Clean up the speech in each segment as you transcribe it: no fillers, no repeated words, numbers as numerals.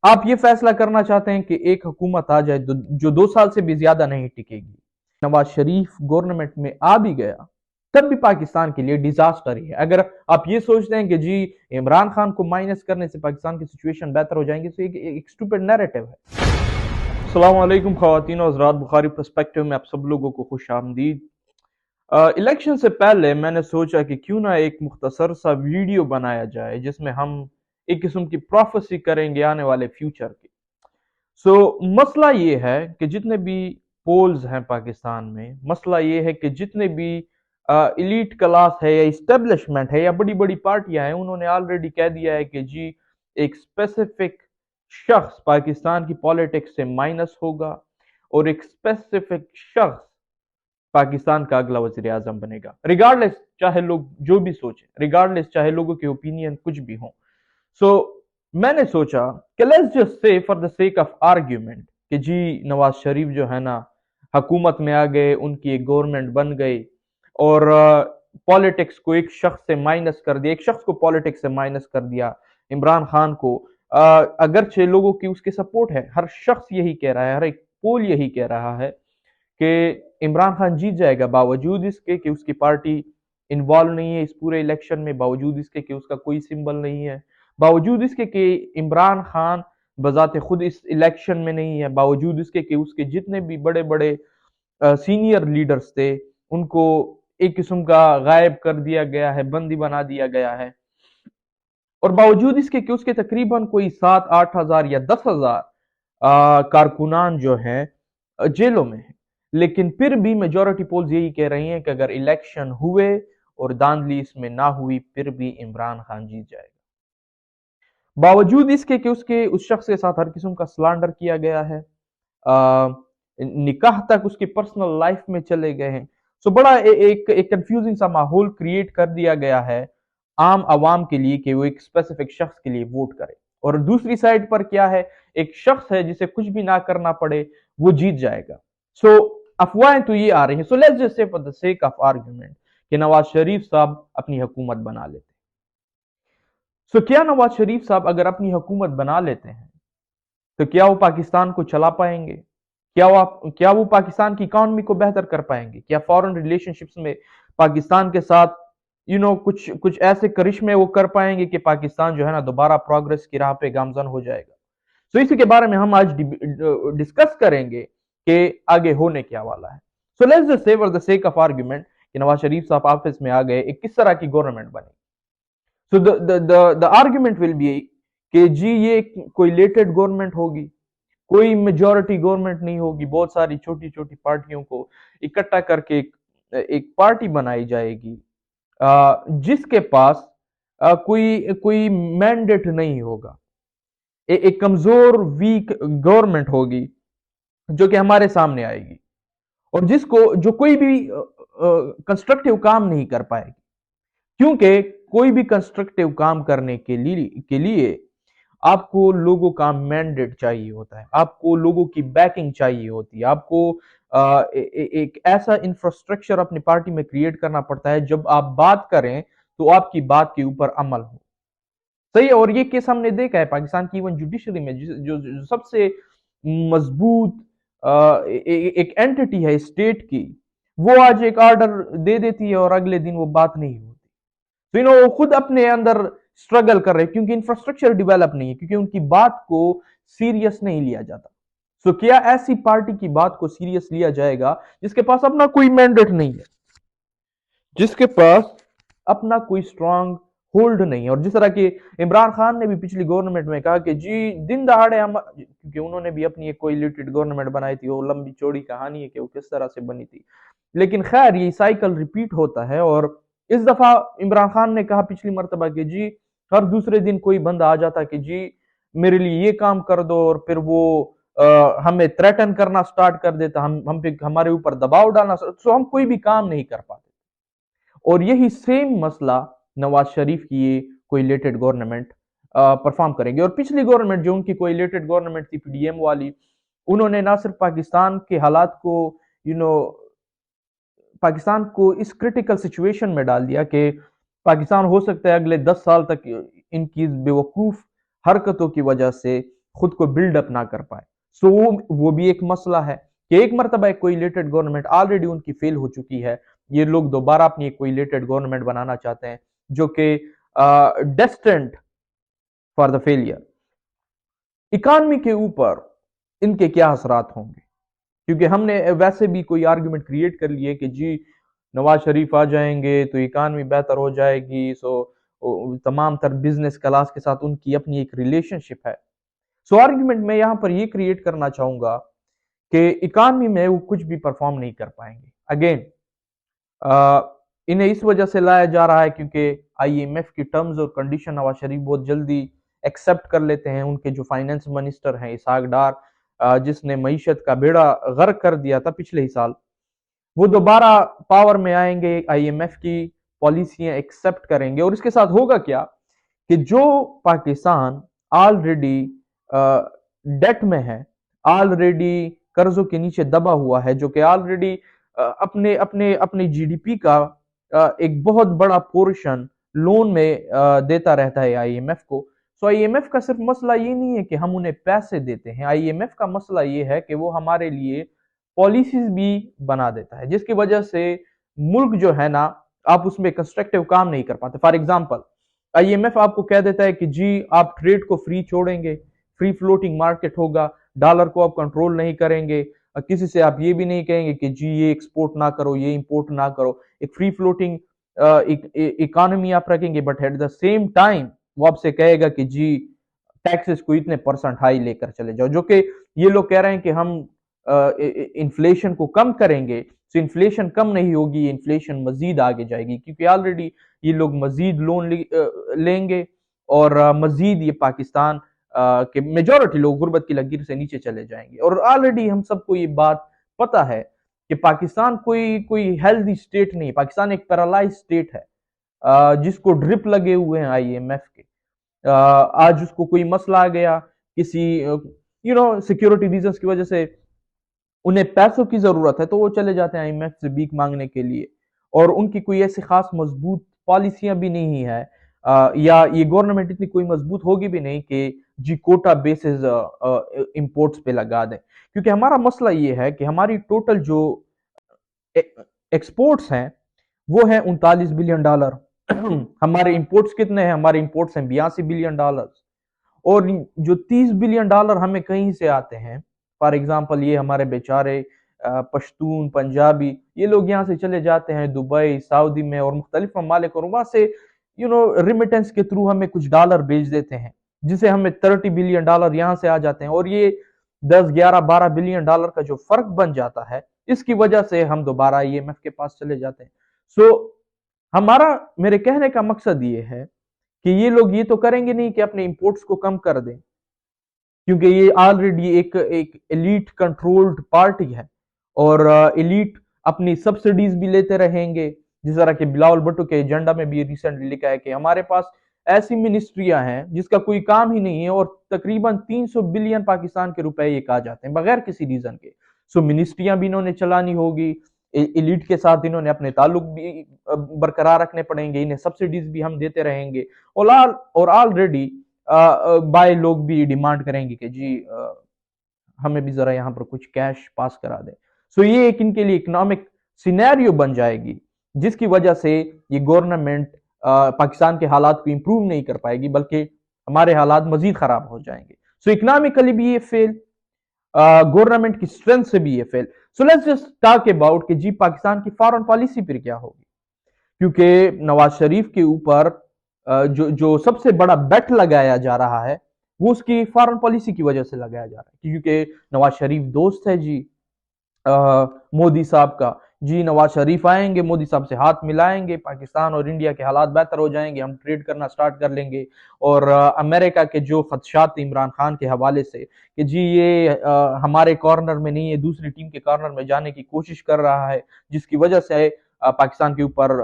آپ یہ فیصلہ کرنا چاہتے ہیں کہ ایک حکومت آ جائے جو 2 سال سے بھی زیادہ نہیں ٹکے گی. نواز شریف گورنمنٹ میں آ بھی گیا تب بھی پاکستان کے لیے ڈیزاسٹر ہی ہے. اگر آپ یہ سوچتے ہیں کہ جی عمران خان کو مائنس کرنے سے پاکستان کی سچویشن بہتر ہو جائیں گی تو ایک سٹوپڈ نیریٹو ہے. السلام علیکم خواتین و حضرات، بخاری پرسپیکٹو میں آپ سب لوگوں کو خوش آمدید. الیکشن سے پہلے میں نے سوچا کہ کیوں نہ ایک مختصر سا ویڈیو بنایا جائے جس میں ہم ایک قسم کی پروفیسی کریں گے آنے والے فیوچر کی. مسئلہ یہ ہے کہ جتنے بھی پولز ہیں پاکستان میں، مسئلہ یہ ہے کہ جتنے بھی ایلیٹ کلاس ہے یا اسٹیبلشمنٹ ہے یا بڑی بڑی پارٹیاں ہیں، انہوں نے آلریڈی کہہ دیا ہے کہ جی ایک اسپیسیفک شخص پاکستان کی پالیٹکس سے مائنس ہوگا اور ایک اسپیسیفک شخص پاکستان کا اگلا وزیر اعظم بنے گا، ریگارڈلیس چاہے لوگ جو بھی سوچیں، ریگارڈلیس چاہے لوگوں کے اوپینین کچھ بھی ہوں. میں نے سوچا کہ let's just say for the sake of argument کہ جی نواز شریف جو ہے نا حکومت میں آ گئے، ان کی ایک گورنمنٹ بن گئی اور پالیٹکس کو ایک شخص سے مائنس کر دیا، ایک شخص کو پالیٹکس سے مائنس کر دیا، عمران خان کو. اگرچہ لوگوں کی اس کے سپورٹ ہے، ہر شخص یہی کہہ رہا ہے، ہر ایک پول یہی کہہ رہا ہے کہ عمران خان جیت جائے گا، باوجود اس کے کہ اس کی پارٹی انوالو نہیں ہے اس پورے الیکشن میں، باوجود اس کے کہ اس کا کوئی سمبل نہیں ہے، باوجود اس کے کہ عمران خان بذات خود اس الیکشن میں نہیں ہے، باوجود اس کے کہ اس کے جتنے بھی بڑے بڑے سینئر لیڈرز تھے ان کو ایک قسم کا غائب کر دیا گیا ہے، بندی بنا دیا گیا ہے، اور باوجود اس کے کہ اس کے تقریباً کوئی 7-8 ہزار یا 10 ہزار کارکنان جو ہیں جیلوں میں ہیں. لیکن پھر بھی میجورٹی پولز یہی کہہ رہی ہیں کہ اگر الیکشن ہوئے اور داندلی اس میں نہ ہوئی پھر بھی عمران خان جیت جائے گا، باوجود اس کے کہ اس شخص کے ساتھ ہر قسم کا سلانڈر کیا گیا ہے، نکاح تک اس کی پرسنل لائف میں چلے گئے ہیں. بڑا ایک کنفیوزنگ سا ماحول کریٹ کر دیا گیا ہے عام عوام کے لیے کہ وہ ایک اسپیسیفک شخص کے لیے ووٹ کرے. اور دوسری سائڈ پر کیا ہے، ایک شخص ہے جسے کچھ بھی نہ کرنا پڑے، وہ جیت جائے گا. افواہیں تو یہ آ رہی ہیں. Let's just say for the sake of argument کہ نواز شریف صاحب اپنی حکومت بنا لیتے. کیا نواز شریف صاحب اگر اپنی حکومت بنا لیتے ہیں تو کیا وہ پاکستان کو چلا پائیں گے؟ کیا وہ پاکستان کی اکانومی کو بہتر کر پائیں گے؟ کیا فورن ریلیشن شپس میں پاکستان کے ساتھ کچھ ایسے کرشمے وہ کر پائیں گے کہ پاکستان جو ہے نا دوبارہ پروگرس کی راہ پہ گامزن ہو جائے گا؟ اسی کے بارے میں ہم آج ڈسکس کریں گے کہ آگے ہونے کیا والا ہے. Let's just say for the sake of argument کہ نواز شریف صاحب آفس میں آ گئے، ایک کس طرح کی گورنمنٹ بنی. the argument will be کہ جی یہ کوئی لیٹڈ گورنمنٹ ہوگی، کوئی میجورٹی گورنمنٹ نہیں ہوگی، بہت ساری چھوٹی چھوٹی پارٹیوں کو اکٹھا کر کے ایک پارٹی بنائی جائے گی جس کے پاس کوئی مینڈیٹ نہیں ہوگا. ایک کمزور ویک گورنمنٹ ہوگی جو کہ ہمارے سامنے آئے گی اور جو کوئی بھی کنسٹرکٹیو کام نہیں کر پائے گی، کیونکہ کوئی بھی کنسٹرکٹیو کام کرنے کے لیے آپ کو لوگوں کا مینڈیٹ چاہیے ہوتا ہے، آپ کو لوگوں کی بیکنگ چاہیے ہوتی ہے، آپ کو ایک ایسا انفراسٹرکچر اپنی پارٹی میں کریٹ کرنا پڑتا ہے جب آپ بات کریں تو آپ کی بات کے اوپر عمل ہو. صحیح ہے. اور یہ کیس ہم نے دیکھا ہے پاکستان کی ایون جوڈیشری میں جو سب سے مضبوط ایک اینٹی ہے اسٹیٹ کی، وہ آج ایک آرڈر دے دیتی ہے اور اگلے دن وہ بات نہیں ہوتی. وہ خود اپنے اندر سٹرگل کر رہے کیونکہ انفراسٹرکچر ڈیولپ نہیں ہے، کیونکہ ان کی بات کو سیریس نہیں لیا جاتا. کیا ایسی پارٹی کی بات کو سیریس لیا جائے گا جس کے پاس اپنا کوئی مینڈیٹ نہیں ہے، جس کے پاس اپنا کوئی سٹرونگ ہولڈ نہیں ہے؟ اور جس طرح کہ عمران خان نے بھی پچھلی گورنمنٹ میں کہا کہ جی دن دہاڑے ہم، کیونکہ انہوں نے بھی اپنی ایک کوئی لیٹڈ گورنمنٹ بنائی تھی، وہ لمبی چوڑی کہانی ہے کہ وہ کس طرح سے بنی تھی، لیکن خیر یہ سائیکل ریپیٹ ہوتا ہے. اور اس دفعہ عمران خان نے کہا پچھلی مرتبہ کہ جی ہر دوسرے دن کوئی بندہ آ جاتا کہ جی میرے لیے یہ کام کر دو، اور پھر وہ ہمیں تھریٹن کرنا سٹارٹ کر دیتا، ہم پہ ہمارے اوپر دباؤ ڈالنا، ہم کوئی بھی کام نہیں کر پاتے. اور یہی سیم مسئلہ نواز شریف کی یہ کوئی لیٹڈ گورنمنٹ پرفارم کریں گے. اور پچھلی گورنمنٹ جو ان کی کوئی لیٹڈ گورنمنٹ تھی پی ڈی ایم والی، انہوں نے نہ صرف پاکستان کے حالات کو پاکستان کو اس کرٹیکل سچویشن میں ڈال دیا کہ پاکستان ہو سکتا ہے اگلے 10 سال تک ان کی بے وقوف حرکتوں کی وجہ سے खुद को बिल्डअप ना कर पाए। सो वो भी एक मसला है कि एक मरतबा एक कोलिएटेड गवर्नमेंट ऑलरेडी उनकी फेल हो चुकी है, ये लोग दोबारा अपनी एक कोलिएटेड गवर्नमेंट बनाना चाहते हैं जो कि destined for the failure. Economy के ऊपर इनके क्या असरात होंगे, क्योंकि हमने वैसे भी कोई आर्गुमेंट क्रिएट कर लिए कि जी नवाज शरीफ आ जाएंगे तो इकॉनमी बेहतर हो जाएगी, तमाम तर बिजनेस क्लास के साथ उनकी अपनी एक रिलेशनशिप है। सो आर्गुमेंट मैं यहाँ पर ये क्रिएट करना चाहूंगा कि इकॉनमी में वो कुछ भी परफॉर्म नहीं कर पाएंगे। अगेन इन्हें इस वजह से लाया जा रहा है क्योंकि आईएमएफ की टर्म्स और कंडीशन नवाज शरीफ बहुत जल्दी एक्सेप्ट कर लेते हैं। उनके जो फाइनेंस मिनिस्टर हैं इसहाक डार, जिसने मईशत का बेड़ा गर्क कर दिया था पिछले ही साल, वो दोबारा पावर में आएंगे, आईएमएफ की पॉलिसियां एक्सेप्ट करेंगे। और इसके साथ होगा क्या कि जो पाकिस्तान ऑलरेडी डेट में है, ऑलरेडी कर्जों के नीचे दबा हुआ है, जो कि ऑलरेडी अपने अपने अपने जीडीपी का एक बहुत बड़ा पोर्शन लोन में देता रहता है आईएमएफ को। सो आईएमएफ का सिर्फ मसला ये नहीं है कि हम उन्हें पैसे देते हैं, आईएमएफ का मसला ये है कि वो हमारे लिए पॉलिसीज भी बना देता है, जिसकी वजह से मुल्क जो है ना, आप उसमें कंस्ट्रक्टिव काम नहीं कर पाते। फॉर एग्जाम्पल आईएमएफ आपको कह देता है कि जी आप ट्रेड को फ्री छोड़ेंगे, फ्री फ्लोटिंग मार्केट होगा, डॉलर को आप कंट्रोल नहीं करेंगे, किसी से आप ये भी नहीं कहेंगे कि जी ये एक्सपोर्ट ना करो, ये इंपोर्ट ना करो, एक फ्री फ्लोटिंग इकोनॉमी आप रखेंगे। But at the same time वो आपसे कहेगा कि जी टैक्सेस को इतने परसेंट हाई लेकर चले जाओ, जो कि ये लोग कह रहे हैं कि हम इन्फ्लेशन को कम करेंगे। तो इन्फ्लेशन कम नहीं होगी, इन्फ्लेशन मजीद आगे जाएगी, क्योंकि ऑलरेडी ये लोग मजीद लोन लेंगे और मजीद ये पाकिस्तान के मेजॉरिटी लोग गुर्बत की लकीर से नीचे चले जाएंगे। और ऑलरेडी हम सबको ये बात पता है कि पाकिस्तान कोई कोई हेल्दी स्टेट नहीं, पाकिस्तान एक पैरालाइज स्टेट है जिसको ड्रिप लगे हुए हैं आईएमएफ के। आज उसको कोई मसला आ गया किसी सिक्योरिटी रीजंस की वजह से, उन्हें पैसों की जरूरत है तो वो चले जाते हैं आईएमएफ से भीख मांगने के लिए, और उनकी कोई ऐसी खास मजबूत पॉलिसियां भी नहीं है, या ये गवर्नमेंट इतनी कोई मजबूत होगी भी नहीं कि जी कोटा बेसिस इंपोर्ट्स पे लगा दें। क्योंकि हमारा मसला ये है कि हमारी टोटल जो एक्सपोर्ट्स हैं वो है $39 बिलियन। हमारे इंपोर्ट्स कितने हैं? हमारे इंपोर्ट्स हैं $82 बिलियन, और जो $30 बिलियन हमें कहीं से आते हैं, फॉर एग्जाम्पल ये हमारे बेचारे पश्तून, पंजाबी, ये लोग यहाँ से चले जाते हैं दुबई, सऊदी में और मुख्तलिफ ममालिक, और वहां से रिमिटेंस के थ्रू हमें कुछ डॉलर भेज देते हैं, जिसे हमें $30 बिलियन यहाँ से आ जाते हैं। और ये 10, 11, $12 बिलियन का जो फर्क बन जाता है, इसकी वजह से हम दोबारा आईएमएफ के पास चले जाते हैं। सो मेरे कहने का मकसद ये है कि ये लोग ये तो करेंगे नहीं कि अपने इंपोर्ट्स को कम कर दें, क्योंकि ये ऑलरेडी एक एलीट कंट्रोल्ड पार्टी है, और एलीट अपनी सब्सिडीज भी लेते रहेंगे। जिस तरह के बिलावल भुट्टो के एजेंडा में भी रिसेंटली लिखा है कि हमारे पास ऐसी मिनिस्ट्रियां हैं जिसका कोई काम ही नहीं है, और तकरीबन 300 बिलियन पाकिस्तान के रुपए ये कहा जाते हैं बगैर किसी रीजन के। सो मिनिस्ट्रियां भी इन्होंने चलानी होगी, एलिट के साथ इन्होंने अपने ताल्लुक भी बरकरार रखने पड़ेंगे, इन्हें सब्सिडीज भी हम देते रहेंगे, और ऑलरेडी बाय लोग भी डिमांड करेंगे कि जी हमें भी जरा यहाँ पर कुछ कैश पास करा दें। सो ये एक इनके लिए इकोनॉमिक सिनेरियो बन जाएगी, जिसकी वजह से ये गवर्नमेंट पाकिस्तान के हालात को इंप्रूव नहीं कर पाएगी, बल्कि हमारे हालात मजीद खराब हो जाएंगे। सो इकोनॉमिकली भी ये फेल, गवर्नमेंट की स्ट्रेंथ से भी ये fail. So let's just talk about कि जी पाकिस्तान की फॉरेन पॉलिसी फिर क्या होगी, क्योंकि नवाज शरीफ के ऊपर जो सबसे बड़ा बेट लगाया जा रहा है वो उसकी फॉरेन पॉलिसी की वजह से लगाया जा रहा है, क्योंकि नवाज शरीफ दोस्त है जी मोदी साहब का। जी नवाज शरीफ आएंगे, मोदी साहब से हाथ मिलाएंगे, पाकिस्तान और इंडिया के हालात बेहतर हो जाएंगे, हम ट्रेड करना स्टार्ट कर लेंगे। और अमेरिका के जो खदशात इमरान खान के हवाले से कि जी ये हमारे कॉर्नर में नहीं है, दूसरी टीम के कॉर्नर में जाने की कोशिश कर रहा है, जिसकी वजह से पाकिस्तान के ऊपर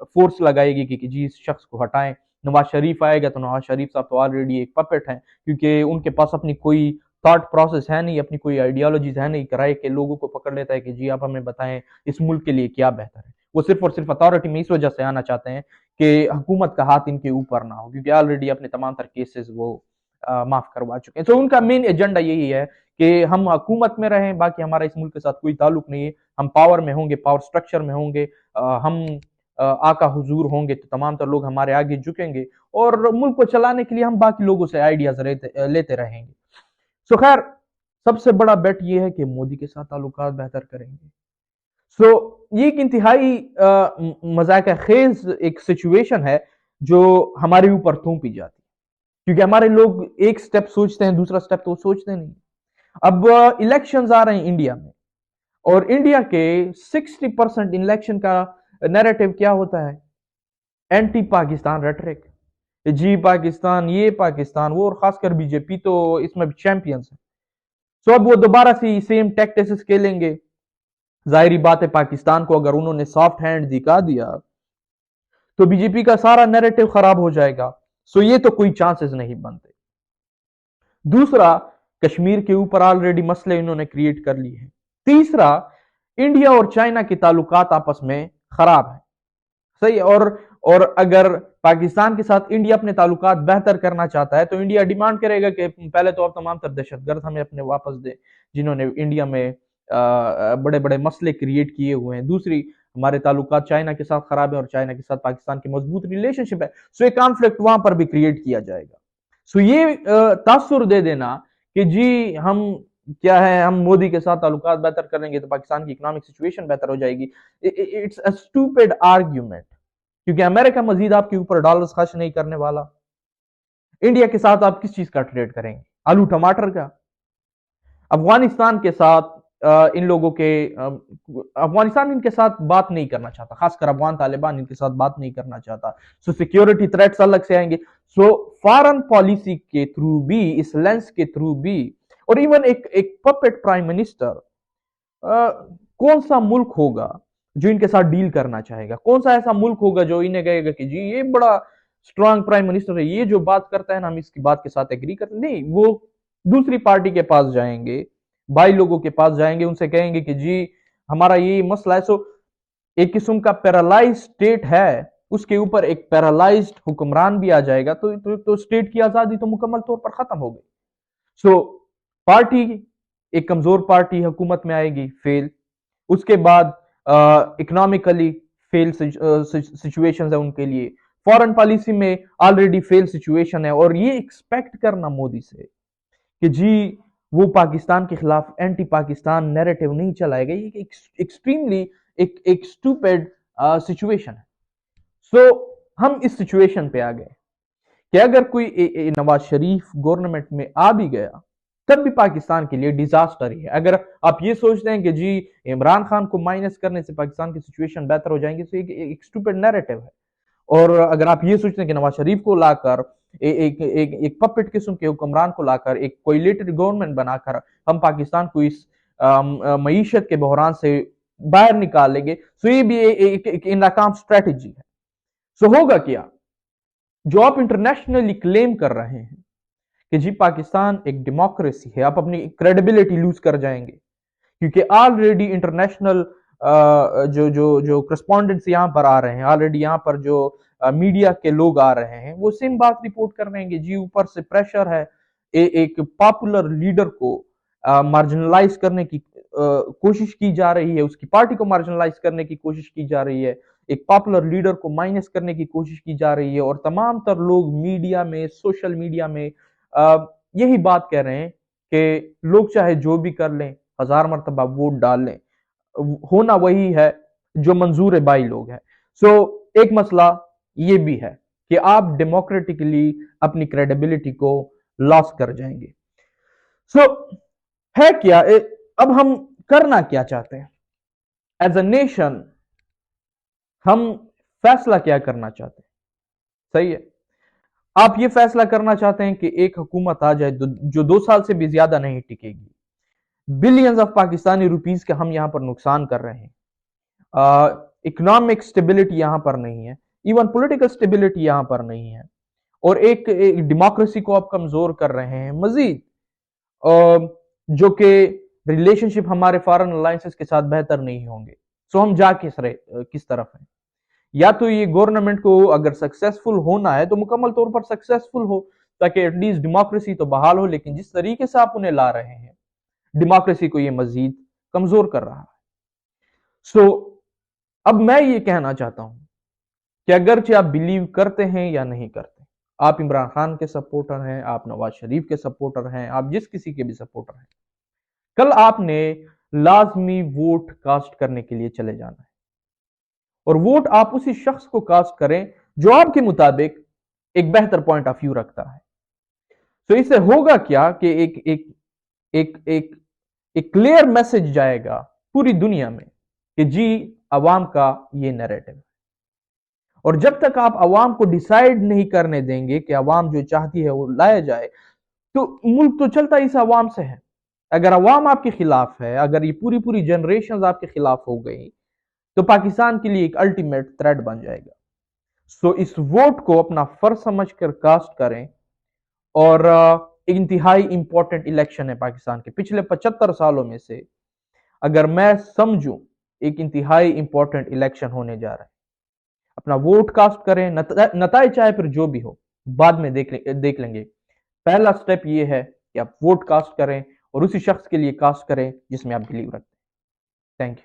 फोर्स लगाएगी कि जी इस शख्स को हटाएं। नवाज शरीफ आएगा तो नवाज शरीफ साहब तो ऑलरेडी एक पपेट हैं, क्योंकि उनके पास अपनी कोई थॉट प्रोसेस है नहीं, अपनी कोई आइडियोलॉजीज है नहीं, कराए के लोगों को पकड़ लेता है कि जी आप हमें बताएं इस मुल्क के लिए क्या बेहतर है। वो सिर्फ और सिर्फ अथॉरिटी में इस वजह से आना चाहते हैं कि हुकूमत का हाथ इनके ऊपर ना हो, क्योंकि ऑलरेडी अपने तमाम तर केसेस वो माफ करवा चुके हैं। तो उनका मेन एजेंडा यही है कि हम हुकूमत में रहें, बाकी हमारा इस मुल्क के साथ कोई ताल्लुक नहीं है, हम पावर में होंगे, पावर स्ट्रक्चर में होंगे, हम आका हुजूर होंगे तो तमाम तर लोग हमारे आगे झुकेंगे और मुल्क को चलाने के लिए हम बाकी लोगों से आइडियाज लेते रहेंगे। सो खैर, सबसे बड़ा बेट ये है कि मोदी के साथ ताल्लुकात बेहतर करेंगे। सो ये एक इंतहाई मजाक खेज एक सिचुएशन है जो हमारे ऊपर थोपी जाती है, क्योंकि हमारे लोग एक स्टेप सोचते हैं, दूसरा स्टेप तो सोचते नहीं। अब इलेक्शंस आ रहे हैं इंडिया में, और इंडिया के 60% इलेक्शन का नैरेटिव क्या होता है? एंटी पाकिस्तान रेटरिक, जी पाकिस्तान, ये पाकिस्तान वो, और खासकर बीजेपी तो इसमें चैंपियंस है। सो अब वो दोबारा से सेम टैक्टिक्स खेलेंगे। जाहिरी बात है, पाकिस्तान को अगर उन्होंने सॉफ्ट हैंड दिखा दिया तो बीजेपी का सारा नैरेटिव खराब हो जाएगा। सो ये तो कोई चांसेस नहीं बनते। दूसरा, कश्मीर के ऊपर ऑलरेडी मसले इन्होंने क्रिएट कर लिए हैं। तीसरा, इंडिया और चाइना के ताल्लुकात आपस में खराब है, सही है। और अगर पाकिस्तान के साथ इंडिया अपने ताल्लुकात बेहतर करना चाहता है तो इंडिया डिमांड करेगा कि पहले तो आप तमाम तर दहशतगर्द हमें अपने वापस दे जिन्होंने इंडिया में बड़े बड़े मसले क्रिएट किए हुए हैं। दूसरी, हमारे ताल्लुकात चाइना के साथ खराब है और चाइना के साथ पाकिस्तान की मजबूत रिलेशनशिप है, सो एक कॉन्फ्लिक्ट वहां पर भी क्रिएट किया जाएगा। सो ये तासुर दे देना कि जी हम क्या है, हम मोदी के साथ ताल्लुकात बेहतर करेंगे तो पाकिस्तान की इकोनॉमिक सिचुएशन बेहतर हो जाएगी, इट्स अ स्टूपिड आर्ग्यूमेंट, क्योंकि अमेरिका मजीद आपके ऊपर डॉलर्स खर्च नहीं करने वाला। इंडिया के साथ आप किस चीज का ट्रेड करेंगे? आलू टमाटर का। अफगानिस्तान के साथ इन लोगों के अफगानिस्तान इनके साथ बात नहीं करना चाहता, खासकर अफगान तालिबान इनके साथ बात नहीं करना चाहता। सो सिक्योरिटी थ्रेट्स अलग से आएंगे। सो फॉरेन पॉलिसी के थ्रू भी, इस लेंस के थ्रू भी, और इवन एक पपेट प्राइम मिनिस्टर, कौन सा मुल्क होगा जो इनके साथ डील करना चाहेगा? कौन सा ऐसा मुल्क होगा जो इन्हें कहेगा कि जी ये बड़ा स्ट्रांग प्राइम मिनिस्टर है, ये जो बात करता है ना हम इसकी बात के साथ एग्री करते नहीं। वो दूसरी पार्टी के पास जाएंगे, भाई लोगों के पास जाएंगे, उनसे कहेंगे कि जी हमारा ये मसला है। सो एक किस्म का पैरालाइज स्टेट है, उसके ऊपर एक पैरालाइज्ड हुक्मरान भी आ जाएगा तो स्टेट की आजादी तो मुकम्मल तौर पर खत्म हो गई। सो पार्टी, एक कमजोर पार्टी हुकूमत में आएगी, फेल। उसके बाद इकोनॉमिकली फेल सिचुएशंस है उनके लिए, फॉरेन पॉलिसी में ऑलरेडी फेल सिचुएशन है, और ये एक्सपेक्ट करना मोदी से कि जी वो पाकिस्तान के खिलाफ एंटी पाकिस्तान नैरेटिव नहीं चलाएगा, ये एक्सट्रीमली एक स्टूपिड सिचुएशन है। सो हम इस सिचुएशन पे आ गए कि अगर कोई नवाज शरीफ गवर्नमेंट में आ भी गया तब भी पाकिस्तान के लिए डिजास्टर ही है। अगर आप ये सोचते हैं कि जी इमरान खान को माइनस करने से पाकिस्तान की सिचुएशन बेहतर हो जाएंगी, तो एक स्टूपिड नैरेटिव है। और अगर आप ये सोचते हैं कि नवाज शरीफ को लाकर एक पपेट किस्म के हुक्मरान को लाकर एक कोयलेटरी गवर्नमेंट बनाकर हम पाकिस्तान को इस मईशत के बहरान से बाहर निकाल लेंगे, तो ये भी एक नाकाम स्ट्रेटेजी है। सो होगा क्या? जो आप इंटरनेशनली क्लेम कर रहे हैं कि जी पाकिस्तान एक डेमोक्रेसी है, आप अपनी क्रेडिबिलिटी लूज कर जाएंगे, क्योंकि ऑलरेडी इंटरनेशनल जो जो जो करस्पॉन्डेंट्स यहाँ पर आ रहे हैं, ऑलरेडी यहाँ पर जो मीडिया के लोग आ रहे हैं, वो सेम बात रिपोर्ट कर रहे हैं कि जी ऊपर से प्रेशर है, एक पॉपुलर लीडर को मार्जिनलाइज करने की कोशिश की जा रही है, उसकी पार्टी को मार्जिनलाइज करने की कोशिश की जा रही है, एक पॉपुलर लीडर को माइनस करने की कोशिश की जा रही है, और तमाम तर लोग मीडिया में, सोशल मीडिया में यही बात कह रहे हैं कि लोग चाहे जो भी कर लें, 1000 मरतबा वोट डाल लें, होना वही है जो मंजूर बाई लोग हैं। सो एक मसला ये भी है कि आप डेमोक्रेटिकली अपनी क्रेडिबिलिटी को लॉस कर जाएंगे। सो है क्या, अब हम करना क्या चाहते हैं एज अ नेशन? हम फैसला क्या करना चाहते हैं? सही है, आप ये फैसला करना चाहते हैं कि एक हुकूमत आ जाए जो 2 साल से भी ज्यादा नहीं टिकेगी। बिलियंस ऑफ पाकिस्तानी रुपीस का हम यहां पर नुकसान कर रहे हैं, इकोनॉमिक स्टेबिलिटी यहां पर नहीं है, इवन पॉलिटिकल स्टेबिलिटी यहां पर नहीं है, और एक डेमोक्रेसी को आप कमजोर कर रहे हैं मजीद, जो कि रिलेशनशिप हमारे फॉरेन अलायंसेस के साथ बेहतर नहीं होंगे। सो हम जा किस तरफ हैं? या तो ये गवर्नमेंट को अगर सक्सेसफुल होना है तो मुकम्मल तौर पर सक्सेसफुल हो, تاکہ ایٹ لیسٹ ڈیموکریسی تو بحال ہو، لیکن جس طریقے سے آپ انہیں لا رہے ہیں ڈیموکریسی کو یہ مزید کمزور کر رہا ہے۔ سو اب میں یہ کہنا چاہتا ہوں کہ اگرچہ آپ بلیو کرتے ہیں یا نہیں کرتے، آپ عمران خان کے سپورٹر ہیں، آپ نواز شریف کے سپورٹر ہیں، آپ جس کسی کے بھی سپورٹر ہیں، کل آپ نے لازمی ووٹ کاسٹ کرنے کے لیے چلے جانا ہے، اور ووٹ آپ اسی شخص کو کاسٹ کریں جو آپ کے مطابق ایک بہتر پوائنٹ آف ویو رکھتا ہے۔ تو اس سے ہوگا کیا کہ ایک کلیئر میسج جائے گا پوری دنیا میں کہ جی عوام کا یہ نیریٹو ہے، اور جب تک آپ عوام کو ڈیسائیڈ نہیں کرنے دیں گے کہ عوام جو چاہتی ہے وہ لایا جائے، تو ملک تو چلتا اس عوام سے ہے۔ اگر عوام آپ کے خلاف ہے، اگر یہ پوری جنریشنز آپ کے خلاف ہو گئی، تو پاکستان کے لیے ایک الٹیمیٹ تھریٹ بن جائے گا۔ سو اس ووٹ کو اپنا فرض سمجھ کر کاسٹ کریں، اور انتہائی امپورٹنٹ الیکشن ہے پاکستان کے پچھلے 75 سالوں میں سے، اگر میں سمجھوں ایک انتہائی امپورٹنٹ الیکشن ہونے جا رہا ہے۔ اپنا ووٹ کاسٹ کریں، نتائج چاہے پھر جو بھی ہو بعد میں دیکھ لیں گے۔ پہلا سٹیپ یہ ہے کہ آپ ووٹ کاسٹ کریں، اور اسی شخص کے لیے کاسٹ کریں جس میں آپ بلیو رکھتے ہیں۔ Thank you.